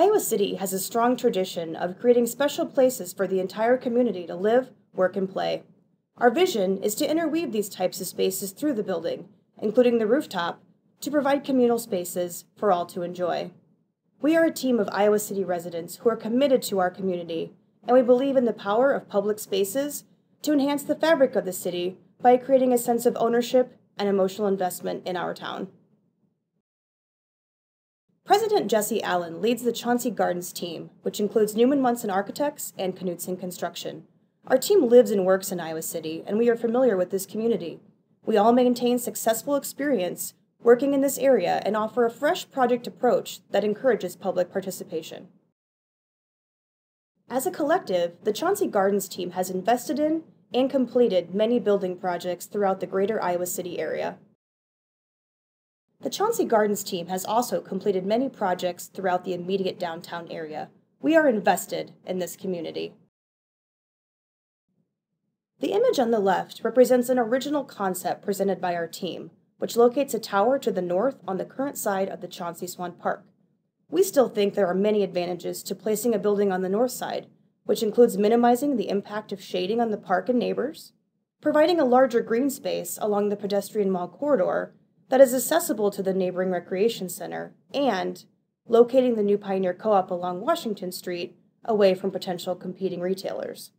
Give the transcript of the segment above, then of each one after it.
Iowa City has a strong tradition of creating special places for the entire community to live, work, and play. Our vision is to interweave these types of spaces through the building, including the rooftop, to provide communal spaces for all to enjoy. We are a team of Iowa City residents who are committed to our community, and we believe in the power of public spaces to enhance the fabric of the city by creating a sense of ownership and emotional investment in our town. President Jesse Allen leads the Chauncey Gardens team, which includes Newman Munson Architects and Knutson Construction. Our team lives and works in Iowa City, and we are familiar with this community. We all maintain successful experience working in this area and offer a fresh project approach that encourages public participation. As a collective, the Chauncey Gardens team has invested in and completed many building projects throughout the greater Iowa City area. The Chauncey Gardens team has also completed many projects throughout the immediate downtown area. We are invested in this community. The image on the left represents an original concept presented by our team, which locates a tower to the north on the current side of the Chauncey Swan Park. We still think there are many advantages to placing a building on the north side, which includes minimizing the impact of shading on the park and neighbors, providing a larger green space along the pedestrian mall corridor that is accessible to the neighboring recreation center, and locating the new Pioneer Co-op along Washington Street away from potential competing retailers.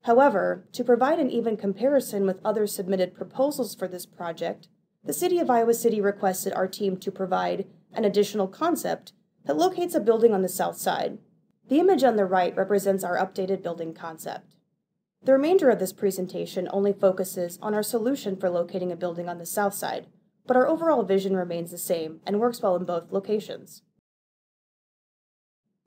However, to provide an even comparison with other submitted proposals for this project, the City of Iowa City requested our team to provide an additional concept that locates a building on the south side. The image on the right represents our updated building concept. The remainder of this presentation only focuses on our solution for locating a building on the south side, but our overall vision remains the same and works well in both locations.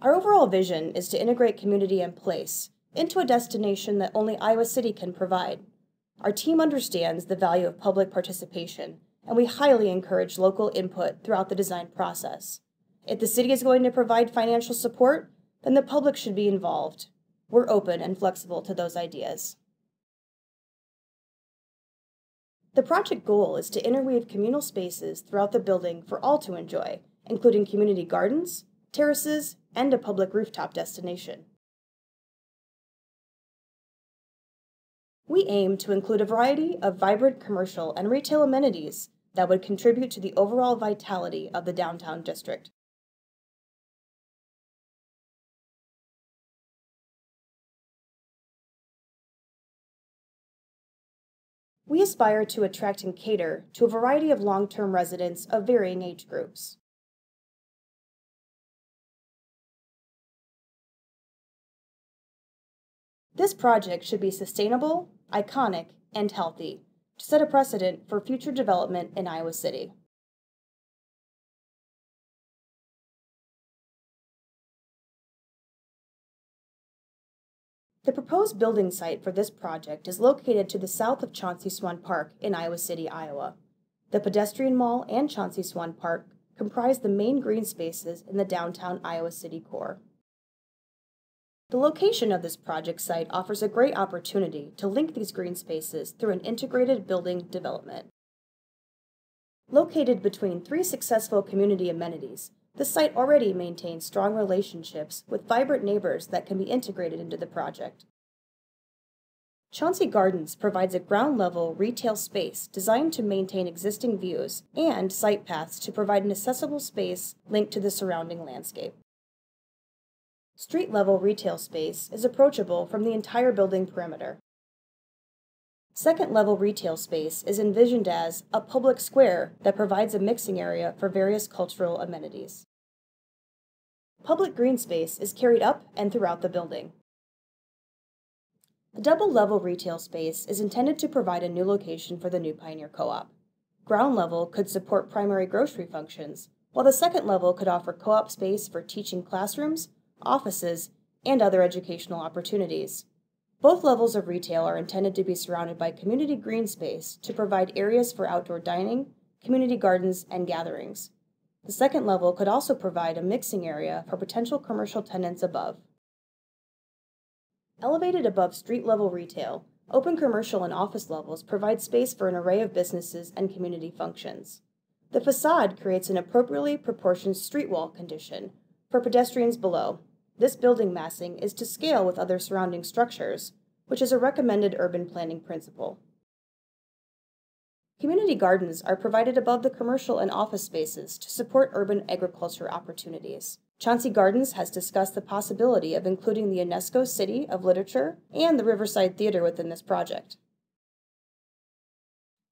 Our overall vision is to integrate community and place into a destination that only Iowa City can provide. Our team understands the value of public participation, and we highly encourage local input throughout the design process. If the city is going to provide financial support, then the public should be involved. We're open and flexible to those ideas. The project goal is to interweave communal spaces throughout the building for all to enjoy, including community gardens, terraces, and a public rooftop destination. We aim to include a variety of vibrant commercial and retail amenities that would contribute to the overall vitality of the downtown district. We aspire to attract and cater to a variety of long-term residents of varying age groups. This project should be sustainable, iconic, and healthy to set a precedent for future development in Iowa City. The proposed building site for this project is located to the south of Chauncey Swan Park in Iowa City, Iowa. The pedestrian mall and Chauncey Swan Park comprise the main green spaces in the downtown Iowa City core. The location of this project site offers a great opportunity to link these green spaces through an integrated building development. Located between three successful community amenities, the site already maintains strong relationships with vibrant neighbors that can be integrated into the project. Chauncey Gardens provides a ground-level retail space designed to maintain existing views and site paths to provide an accessible space linked to the surrounding landscape. Street-level retail space is approachable from the entire building perimeter. Second-level retail space is envisioned as a public square that provides a mixing area for various cultural amenities. Public green space is carried up and throughout the building. The double-level retail space is intended to provide a new location for the new Pioneer Co-op. Ground level could support primary grocery functions, while the second level could offer co-op space for teaching classrooms, offices, and other educational opportunities. Both levels of retail are intended to be surrounded by community green space to provide areas for outdoor dining, community gardens, and gatherings. The second level could also provide a mixing area for potential commercial tenants above. Elevated above street-level retail, open commercial and office levels provide space for an array of businesses and community functions. The facade creates an appropriately proportioned street wall condition, For pedestrians below, this building massing is to scale with other surrounding structures, which is a recommended urban planning principle. Community gardens are provided above the commercial and office spaces to support urban agriculture opportunities. Chauncey Gardens has discussed the possibility of including the UNESCO City of Literature and the Riverside Theater within this project.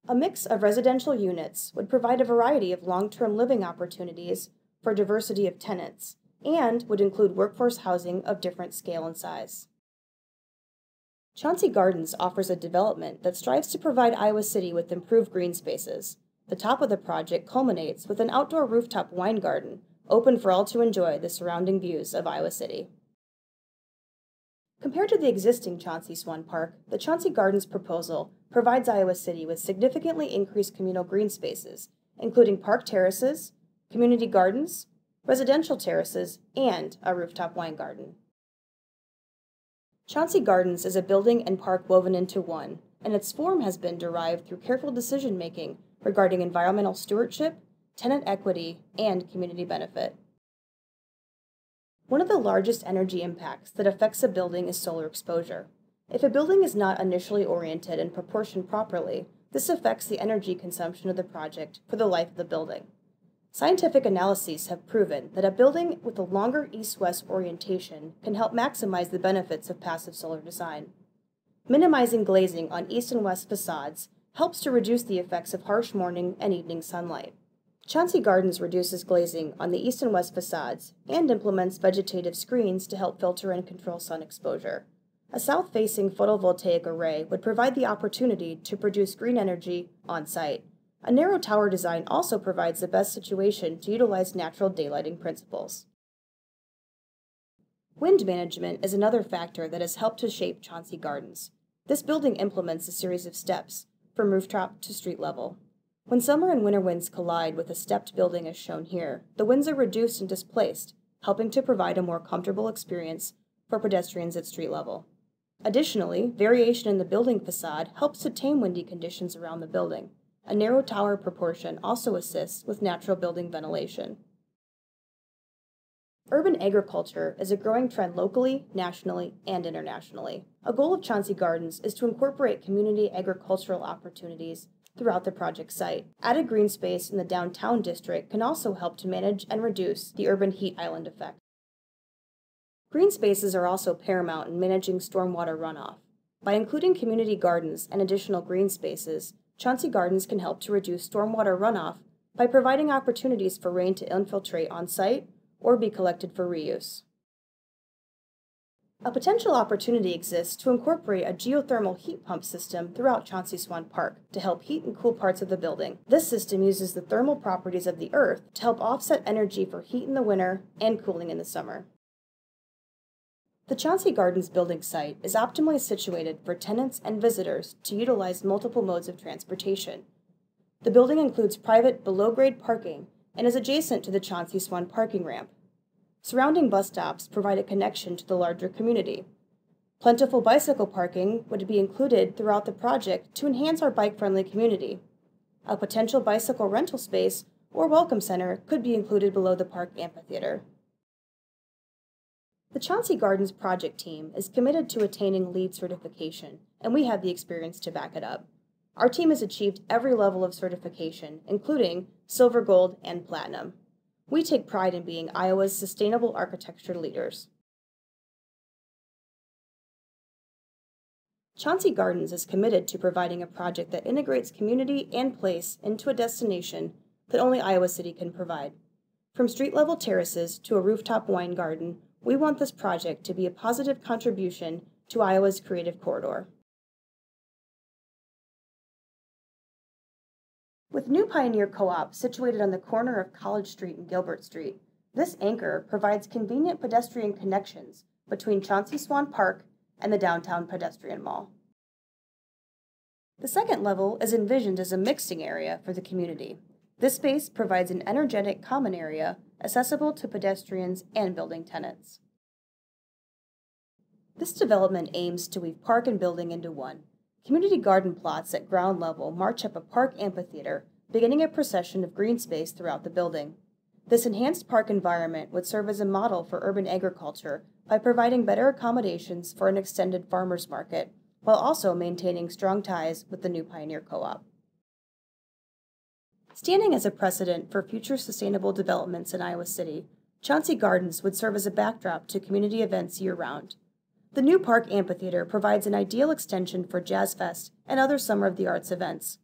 A mix of residential units would provide a variety of long-term living opportunities for diversity of tenants, and would include workforce housing of different scale and size. Chauncey Gardens offers a development that strives to provide Iowa City with improved green spaces. The top of the project culminates with an outdoor rooftop wine garden, open for all to enjoy the surrounding views of Iowa City. Compared to the existing Chauncey Swan Park, the Chauncey Gardens proposal provides Iowa City with significantly increased communal green spaces, including park terraces, community gardens, residential terraces, and a rooftop wine garden. Chauncey Gardens is a building and park woven into one, and its form has been derived through careful decision-making regarding environmental stewardship, tenant equity, and community benefit. One of the largest energy impacts that affects a building is solar exposure. If a building is not initially oriented and proportioned properly, this affects the energy consumption of the project for the life of the building. Scientific analyses have proven that a building with a longer east-west orientation can help maximize the benefits of passive solar design. Minimizing glazing on east and west facades helps to reduce the effects of harsh morning and evening sunlight. Chauncey Gardens reduces glazing on the east and west facades and implements vegetative screens to help filter and control sun exposure. A south-facing photovoltaic array would provide the opportunity to produce green energy on-site. A narrow tower design also provides the best situation to utilize natural daylighting principles. Wind management is another factor that has helped to shape Chauncey Gardens. This building implements a series of steps, from rooftop to street level. When summer and winter winds collide with a stepped building as shown here, the winds are reduced and displaced, helping to provide a more comfortable experience for pedestrians at street level. Additionally, variation in the building facade helps to tame windy conditions around the building. A narrow tower proportion also assists with natural building ventilation. Urban agriculture is a growing trend locally, nationally, and internationally. A goal of Chauncey Gardens is to incorporate community agricultural opportunities throughout the project site. Added green space in the downtown district can also help to manage and reduce the urban heat island effect. Green spaces are also paramount in managing stormwater runoff. By including community gardens and additional green spaces, Chauncey Gardens can help to reduce stormwater runoff by providing opportunities for rain to infiltrate on-site or be collected for reuse. A potential opportunity exists to incorporate a geothermal heat pump system throughout Chauncey Swan Park to help heat and cool parts of the building. This system uses the thermal properties of the earth to help offset energy for heat in the winter and cooling in the summer. The Chauncey Gardens building site is optimally situated for tenants and visitors to utilize multiple modes of transportation. The building includes private below-grade parking and is adjacent to the Chauncey Swan parking ramp. Surrounding bus stops provide a connection to the larger community. Plentiful bicycle parking would be included throughout the project to enhance our bike-friendly community. A potential bicycle rental space or welcome center could be included below the park amphitheater. The Chauncey Gardens project team is committed to attaining LEED certification, and we have the experience to back it up. Our team has achieved every level of certification, including silver, gold, and platinum. We take pride in being Iowa's sustainable architecture leaders. Chauncey Gardens is committed to providing a project that integrates community and place into a destination that only Iowa City can provide. From street-level terraces to a rooftop wine garden, we want this project to be a positive contribution to Iowa's creative corridor. With New Pioneer Co-op situated on the corner of College Street and Gilbert Street, this anchor provides convenient pedestrian connections between Chauncey Swan Park and the downtown pedestrian mall. The second level is envisioned as a mixing area for the community. This space provides an energetic common area accessible to pedestrians and building tenants. This development aims to weave park and building into one. Community garden plots at ground level march up a park amphitheater, beginning a procession of green space throughout the building. This enhanced park environment would serve as a model for urban agriculture by providing better accommodations for an extended farmers market, while also maintaining strong ties with the new Pioneer Co-op. Standing as a precedent for future sustainable developments in Iowa City, Chauncey Gardens would serve as a backdrop to community events year-round. The new park amphitheater provides an ideal extension for Jazz Fest and other Summer of the Arts events.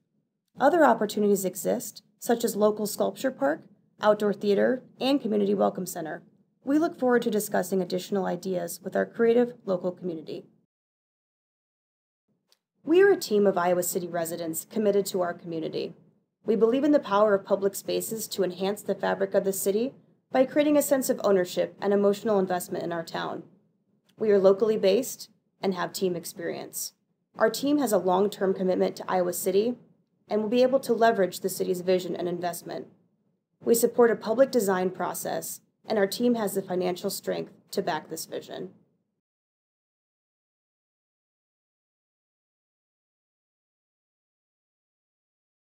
Other opportunities exist, such as local sculpture park, outdoor theater, and community welcome center. We look forward to discussing additional ideas with our creative local community. We are a team of Iowa City residents committed to our community. We believe in the power of public spaces to enhance the fabric of the city by creating a sense of ownership and emotional investment in our town. We are locally based and have team experience. Our team has a long-term commitment to Iowa City and will be able to leverage the city's vision and investment. We support a public design process, and our team has the financial strength to back this vision.